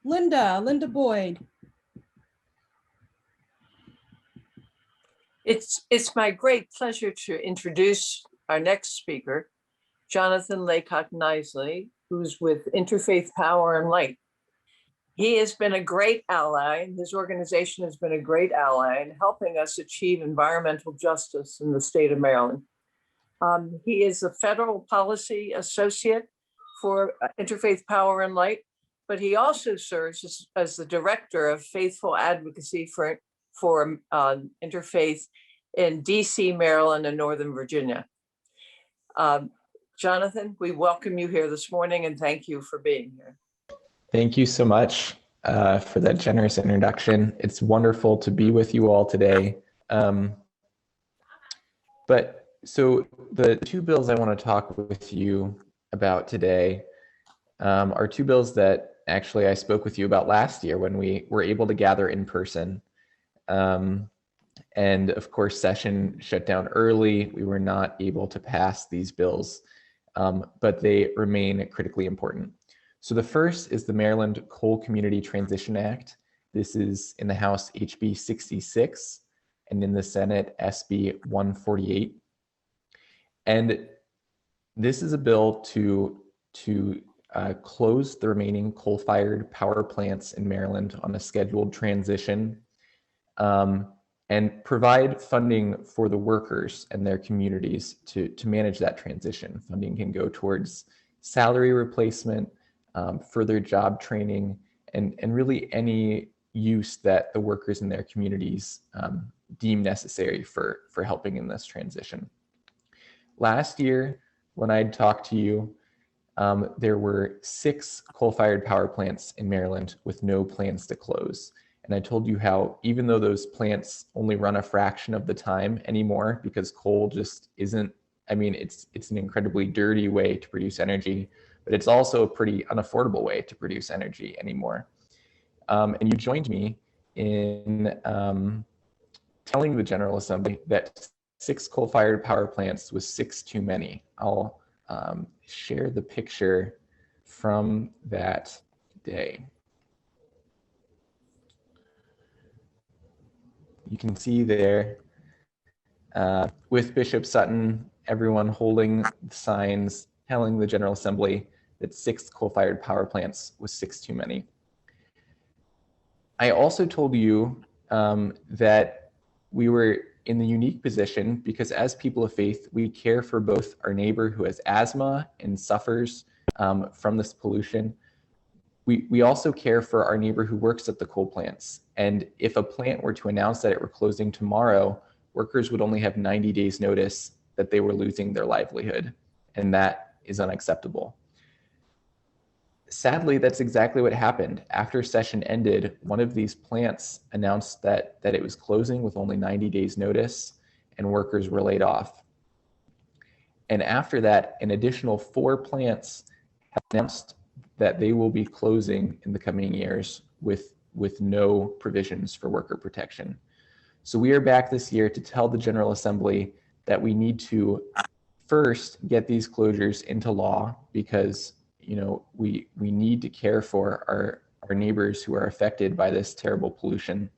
Linda Boyd. It's my great pleasure to introduce our next speaker, Jonathan Laycock-Nisely, who's with Interfaith Power and Light. He has been a great ally. His organization has been a great ally in helping us achieve environmental justice in the state of Maryland. He is a federal policy associate for Interfaith Power and Light, but he also serves as the director of Faithful Advocacy for Interfaith in DC, Maryland, and Northern Virginia. Jonathan, we welcome you here this morning and thank you for being here. Thank you so much for that generous introduction. It's wonderful to be with you all today. So the two bills I want to talk with you about today are two bills that actually I spoke with you about last year when we were able to gather in person. And of course, session shut down early. We were not able to pass these bills, but they remain critically important. So the first is the Maryland Coal Community Transition Act. This is in the House HB 66 and in the Senate SB 148. And this is a bill to close the remaining coal-fired power plants in Maryland on a scheduled transition and provide funding for the workers and their communities to manage that transition. Funding can go towards salary replacement, further job training, and really any use that the workers in their communities deem necessary for helping in this transition. Last year, when I talked to you, there were 6 coal-fired power plants in Maryland with no plans to close. And I told you how even though those plants only run a fraction of the time anymore because coal just isn't, I mean, it's an incredibly dirty way to produce energy, but it's also a pretty unaffordable way to produce energy anymore. And you joined me in telling the General Assembly that 6 coal-fired power plants was 6 too many. I'll share the picture from that day. You can see there with Bishop Sutton, everyone holding signs telling the General Assembly that 6 coal-fired power plants was 6 too many. I also told you that we were in the unique position because as people of faith, we care for both our neighbor who has asthma and suffers from this pollution. We also care for our neighbor who works at the coal plants. And if a plant were to announce that it were closing tomorrow, workers would only have 90 days notice that they were losing their livelihood. And that is unacceptable. Sadly, that's exactly what happened. After session ended, one of these plants announced that it was closing with only 90 days notice and workers were laid off. And after that, an additional 4 plants have announced that they will be closing in the coming years with no provisions for worker protection. So we are back this year to tell the General Assembly that we need to first get these closures into law because we need to care for our neighbors who are affected by this terrible pollution.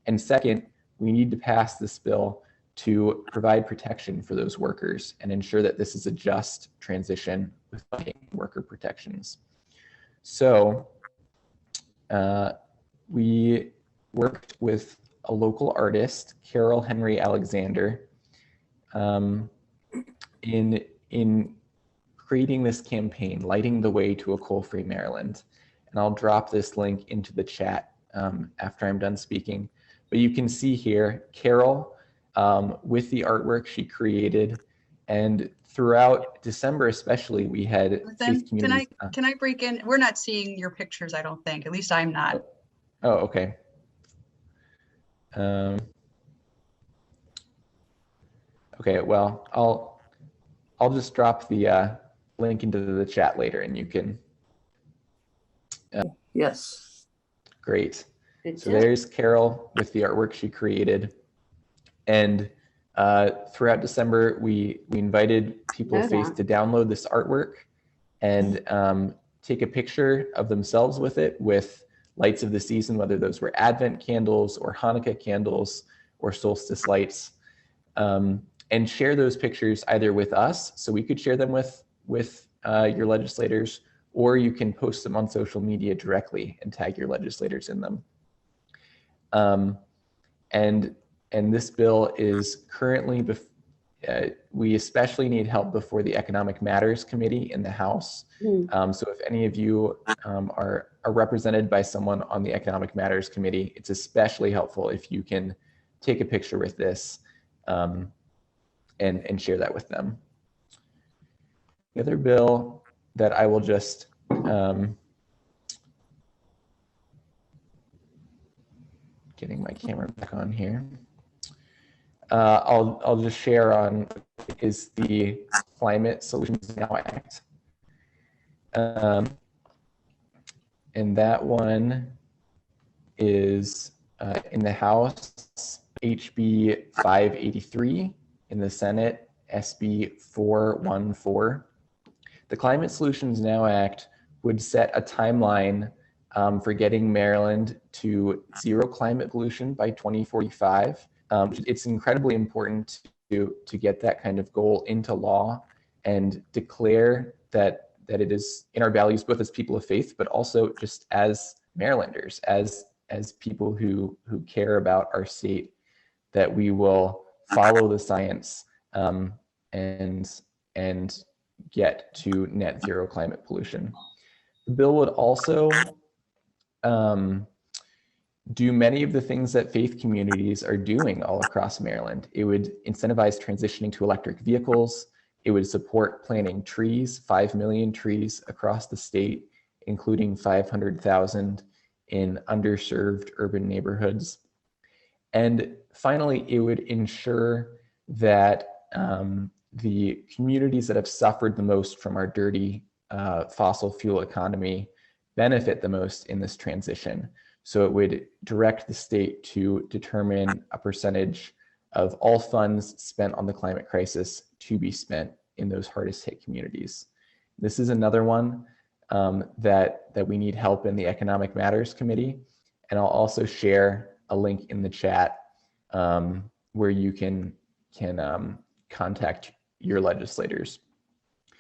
And second, we need to pass this bill to provide protection for those workers and ensure that this is a just transition with worker protections. So we worked with a local artist, Carol Henry Alexander, in creating this campaign, Lighting the Way to a Coal-Free Maryland. And I'll drop this link into the chat after I'm done speaking. But you can see here, Carol, with the artwork she created, and throughout December especially, we had faith communities. Can I break in? We're not seeing your pictures, I don't think. At least I'm not. Oh, okay. Okay, well, I'll just drop the link into the chat later and you can. Yes. Great. So there's Carol with the artwork she created. And throughout December, we invited people of faith to download this artwork and take a picture of themselves with it with lights of the season, whether those were Advent candles or Hanukkah candles or solstice lights, and share those pictures either with us, so we could share them with your legislators, or you can post them on social media directly and tag your legislators in them. And this bill is currently, we especially need help before the Economic Matters Committee in the House. So if any of you are represented by someone on the Economic Matters Committee, it's especially helpful if you can take a picture with this and share that with them. The other bill that I will just getting my camera back on here. I'll just share on is the Climate Solutions Now Act. And that one is in the House, HB 583, in the Senate, SB 414. The Climate Solutions Now Act would set a timeline for getting Maryland to zero climate pollution by 2045. It's incredibly important to get that kind of goal into law and declare that it is in our values, both as people of faith, but also just as Marylanders, as people who care about our state, that we will follow the science and get to net zero climate pollution. The bill would also do many of the things that faith communities are doing all across Maryland. It would incentivize transitioning to electric vehicles. It would support planting trees, 5 million trees across the state, including 500,000 in underserved urban neighborhoods. And finally, it would ensure that the communities that have suffered the most from our dirty fossil fuel economy benefit the most in this transition. So it would direct the state to determine a percentage of all funds spent on the climate crisis to be spent in those hardest hit communities. This is another one that we need help in the Economic Matters Committee. And I'll also share a link in the chat where you can contact your legislators.